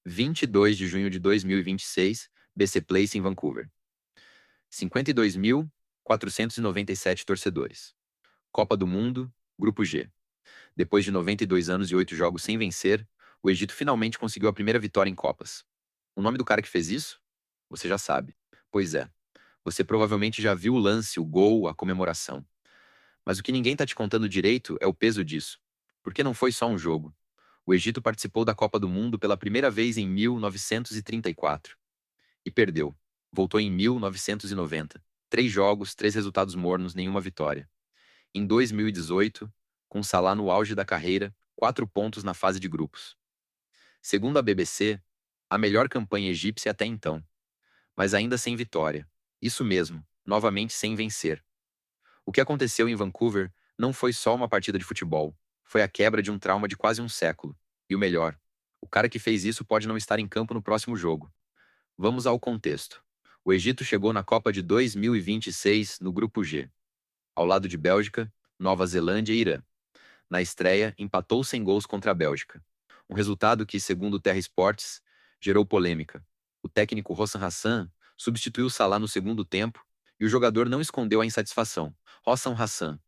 22 de junho de 2026, BC Place em Vancouver. 52.497 torcedores. Copa do Mundo, Grupo G. Depois de 92 anos e 8 jogos sem vencer, o Egito finalmente conseguiu a primeira vitória em Copas. O nome do cara que fez isso? Você já sabe. Pois é. Você provavelmente já viu o lance, o gol, a comemoração. Mas o que ninguém tá te contando direito é o peso disso. Porque não foi só um jogo. O Egito participou da Copa do Mundo pela primeira vez em 1934 e perdeu. Voltou em 1990. 3 jogos, 3 resultados mornos, nenhuma vitória. Em 2018, com Salah no auge da carreira, 4 pontos na fase de grupos. Segundo a BBC, a melhor campanha egípcia até então, mas ainda sem vitória. Isso mesmo, novamente sem vencer. O que aconteceu em Vancouver não foi só uma partida de futebol, foi a quebra de um trauma de quase um século. E o melhor, o cara que fez isso pode não estar em campo no próximo jogo. Vamos ao contexto. O Egito chegou na Copa de 2026 no Grupo G, ao lado de Bélgica, Nova Zelândia e Irã. Na estreia, empatou sem gols contra a Bélgica. Um resultado que, segundo o Terra Sports, gerou polêmica. O técnico Hossam Hassan substituiu Salah no segundo tempo e o jogador não escondeu a insatisfação. Hossam Hassan,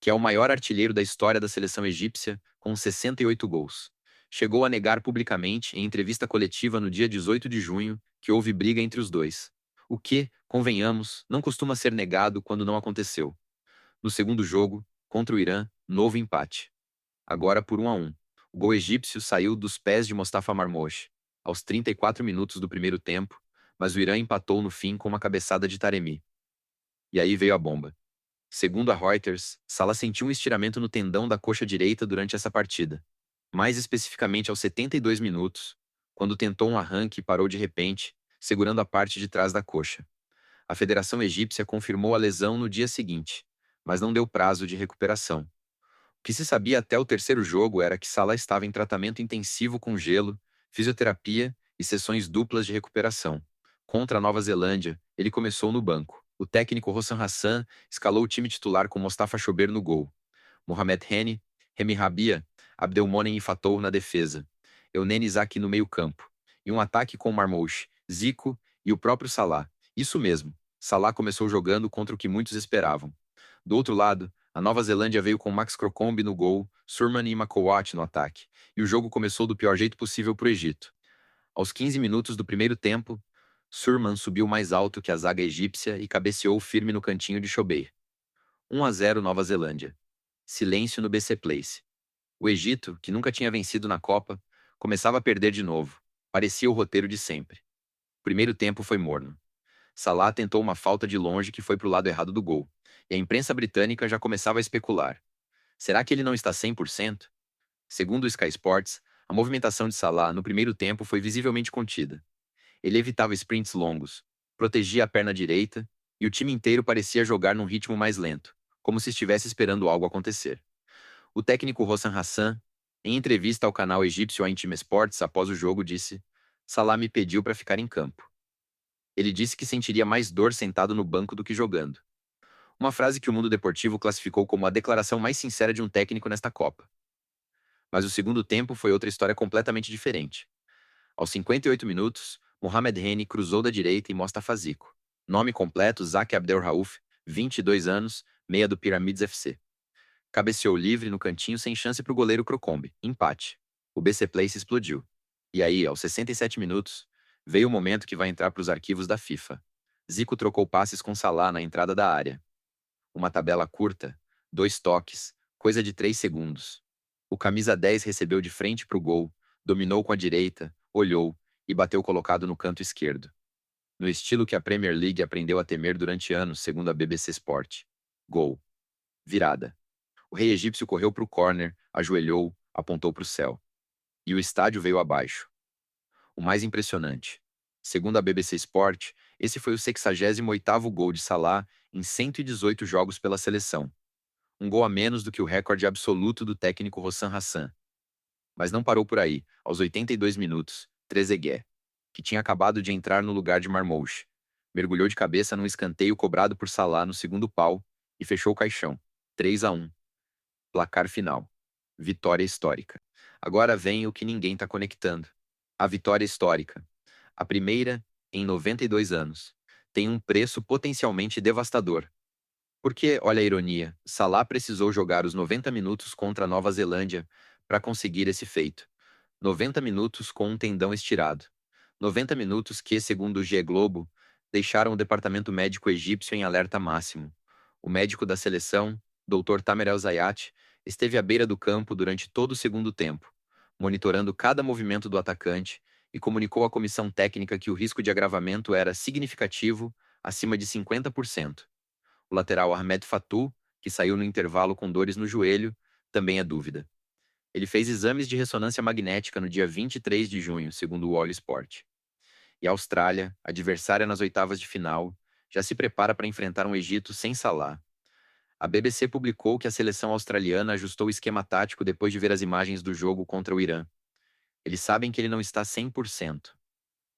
que é o maior artilheiro da história da seleção egípcia, com 68 gols, chegou a negar publicamente, em entrevista coletiva no dia 18 de junho, que houve briga entre os dois. O que, convenhamos, não costuma ser negado quando não aconteceu. No segundo jogo, contra o Irã, novo empate. Agora por 1-1. O gol egípcio saiu dos pés de Mostafa Marmoush, aos 34 minutos do primeiro tempo, mas o Irã empatou no fim com uma cabeçada de Taremi. E aí veio a bomba. Segundo a Reuters, Salah sentiu um estiramento no tendão da coxa direita durante essa partida. Mais especificamente aos 72 minutos, quando tentou um arranque e parou de repente, segurando a parte de trás da coxa. A Federação Egípcia confirmou a lesão no dia seguinte, mas não deu prazo de recuperação. O que se sabia até o terceiro jogo era que Salah estava em tratamento intensivo com gelo, fisioterapia e sessões duplas de recuperação. Contra a Nova Zelândia, ele começou no banco. O técnico Hossam Hassan escalou o time titular com Mostafa Chober no gol, Mohamed Heni, Remy Rabia, Abdelmonem e Fatou na defesa, Eunene Isaac no meio-campo, e um ataque com Marmoush, Zico e o próprio Salah. Isso mesmo, Salah começou jogando contra o que muitos esperavam. Do outro lado, a Nova Zelândia veio com Max Crocombe no gol, Surman e Makowat no ataque, e o jogo começou do pior jeito possível para o Egito. Aos 15 minutos do primeiro tempo, Surman subiu mais alto que a zaga egípcia e cabeceou firme no cantinho de Chobeir. 1-0 Nova Zelândia. Silêncio no BC Place. O Egito, que nunca tinha vencido na Copa, começava a perder de novo. Parecia o roteiro de sempre. O primeiro tempo foi morno. Salah tentou uma falta de longe que foi para o lado errado do gol, e a imprensa britânica já começava a especular. Será que ele não está 100%? Segundo o Sky Sports, a movimentação de Salah no primeiro tempo foi visivelmente contida. Ele evitava sprints longos, protegia a perna direita, e o time inteiro parecia jogar num ritmo mais lento, como se estivesse esperando algo acontecer. O técnico Hossam Hassan, em entrevista ao canal egípcio Intime Sports após o jogo, disse: Salah me pediu para ficar em campo. Ele disse que sentiria mais dor sentado no banco do que jogando. Uma frase que o mundo deportivo classificou como a declaração mais sincera de um técnico nesta Copa. Mas o segundo tempo foi outra história completamente diferente. Aos 58 minutos, Mohamed Heni cruzou da direita e Mostafa Zico. Nome completo: Zaki Abdel Rauf, 22 anos, meia do Pyramids FC. Cabeceou livre no cantinho sem chance para o goleiro Crocombe. Empate. O BC Place explodiu. E aí, aos 67 minutos, veio o momento que vai entrar para os arquivos da FIFA. Zico trocou passes com Salah na entrada da área. Uma tabela curta, 2 toques, coisa de 3 segundos. O camisa 10 recebeu de frente para o gol, dominou com a direita, olhou e bateu colocado no canto esquerdo. No estilo que a Premier League aprendeu a temer durante anos, segundo a BBC Sport. Gol. Virada. O rei egípcio correu para o corner, ajoelhou, apontou para o céu. E o estádio veio abaixo. O mais impressionante. Segundo a BBC Sport, esse foi o 68º gol de Salah em 118 jogos pela seleção. Um gol a menos do que o recorde absoluto do técnico Hossam Hassan. Mas não parou por aí. Aos 82 minutos, Trezeguet, que tinha acabado de entrar no lugar de Marmoush, mergulhou de cabeça num escanteio cobrado por Salah no segundo pau e fechou o caixão. 3-1. Placar final. Vitória histórica. Agora vem o que ninguém está conectando. A vitória histórica, a primeira em 92 anos, tem um preço potencialmente devastador. Porque, olha a ironia, Salah precisou jogar os 90 minutos contra a Nova Zelândia para conseguir esse feito. 90 minutos com um tendão estirado. 90 minutos que, segundo o G Globo, deixaram o departamento médico egípcio em alerta máximo. O médico da seleção, Dr. Tamer El-Zayat, esteve à beira do campo durante todo o segundo tempo, monitorando cada movimento do atacante e comunicou à comissão técnica que o risco de agravamento era significativo, acima de 50%. O lateral Ahmed Fatou, que saiu no intervalo com dores no joelho, também é dúvida. Ele fez exames de ressonância magnética no dia 23 de junho, segundo o All Sport. E a Austrália, adversária nas oitavas de final, já se prepara para enfrentar um Egito sem Salah. A BBC publicou que a seleção australiana ajustou o esquema tático depois de ver as imagens do jogo contra o Irã. Eles sabem que ele não está 100%.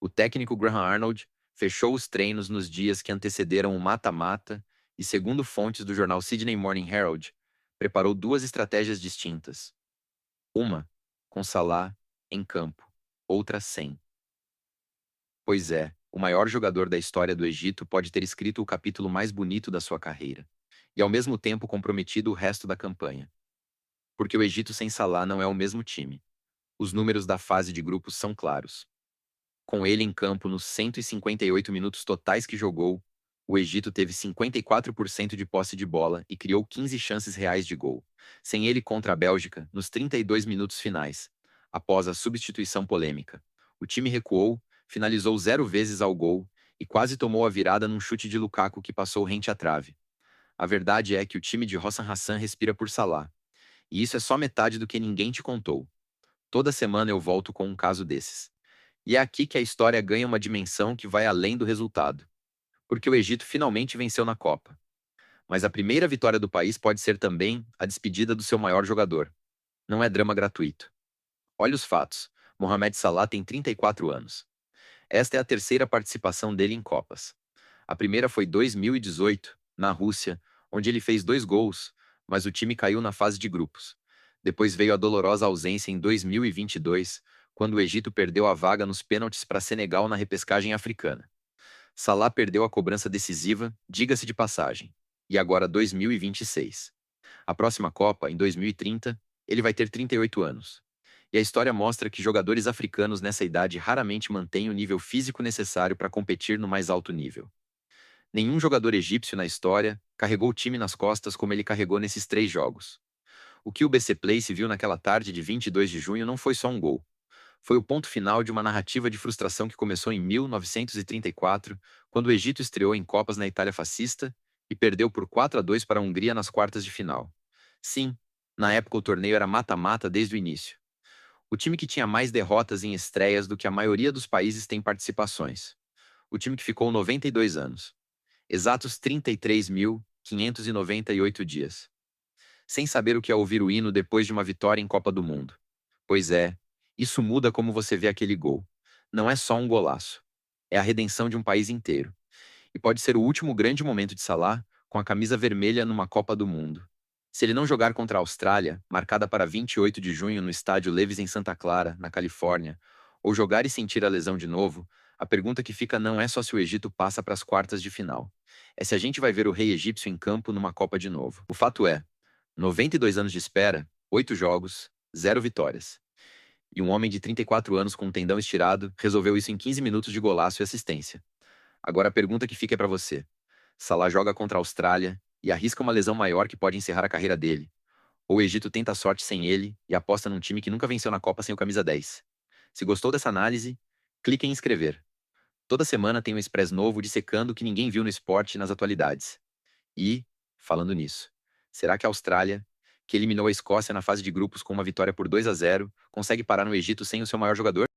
O técnico Graham Arnold fechou os treinos nos dias que antecederam o mata-mata e, segundo fontes do jornal Sydney Morning Herald, preparou duas estratégias distintas. Uma, com Salah em campo, outra sem. Pois é, o maior jogador da história do Egito pode ter escrito o capítulo mais bonito da sua carreira, e ao mesmo tempo comprometido o resto da campanha. Porque o Egito sem Salah não é o mesmo time. Os números da fase de grupos são claros. Com ele em campo nos 158 minutos totais que jogou, o Egito teve 54% de posse de bola e criou 15 chances reais de gol. Sem ele contra a Bélgica, nos 32 minutos finais, após a substituição polêmica, o time recuou, finalizou 0 vezes ao gol e quase tomou a virada num chute de Lukaku que passou rente à trave. A verdade é que o time de Hossam Hassan respira por Salah. E isso é só metade do que ninguém te contou. Toda semana eu volto com um caso desses. E é aqui que a história ganha uma dimensão que vai além do resultado. Porque o Egito finalmente venceu na Copa. Mas a primeira vitória do país pode ser também a despedida do seu maior jogador. Não é drama gratuito. Olha os fatos. Mohamed Salah tem 34 anos. Esta é a terceira participação dele em Copas. A primeira foi 2018, na Rússia, onde ele fez 2 gols, mas o time caiu na fase de grupos. Depois veio a dolorosa ausência em 2022, quando o Egito perdeu a vaga nos pênaltis para Senegal na repescagem africana. Salah perdeu a cobrança decisiva, diga-se de passagem. E agora 2026. A próxima Copa, em 2030, ele vai ter 38 anos. E a história mostra que jogadores africanos nessa idade raramente mantêm o nível físico necessário para competir no mais alto nível. Nenhum jogador egípcio na história carregou o time nas costas como ele carregou nesses 3 jogos. O que o BC Place viu naquela tarde de 22 de junho não foi só um gol. Foi o ponto final de uma narrativa de frustração que começou em 1934, quando o Egito estreou em Copas na Itália fascista e perdeu por 4-2 para a Hungria nas quartas de final. Sim, na época o torneio era mata-mata desde o início. O time que tinha mais derrotas em estreias do que a maioria dos países tem participações. O time que ficou 92 anos. Exatos 33.598 dias. Sem saber o que é ouvir o hino depois de uma vitória em Copa do Mundo. Pois é, isso muda como você vê aquele gol. Não é só um golaço. É a redenção de um país inteiro. E pode ser o último grande momento de Salah com a camisa vermelha numa Copa do Mundo. Se ele não jogar contra a Austrália, marcada para 28 de junho no estádio Levi's em Santa Clara, na Califórnia, ou jogar e sentir a lesão de novo, a pergunta que fica não é só se o Egito passa para as quartas de final. É se a gente vai ver o rei egípcio em campo numa Copa de novo. O fato é, 92 anos de espera, 8 jogos, 0 vitórias. E um homem de 34 anos com um tendão estirado resolveu isso em 15 minutos de golaço e assistência. Agora a pergunta que fica é para você. Salah joga contra a Austrália e arrisca uma lesão maior que pode encerrar a carreira dele. Ou o Egito tenta a sorte sem ele e aposta num time que nunca venceu na Copa sem o camisa 10. Se gostou dessa análise, clique em inscrever. Toda semana tem um express novo dissecando o que ninguém viu no esporte e nas atualidades. E, falando nisso, será que a Austrália, que eliminou a Escócia na fase de grupos com uma vitória por 2-0, consegue parar no Egito sem o seu maior jogador?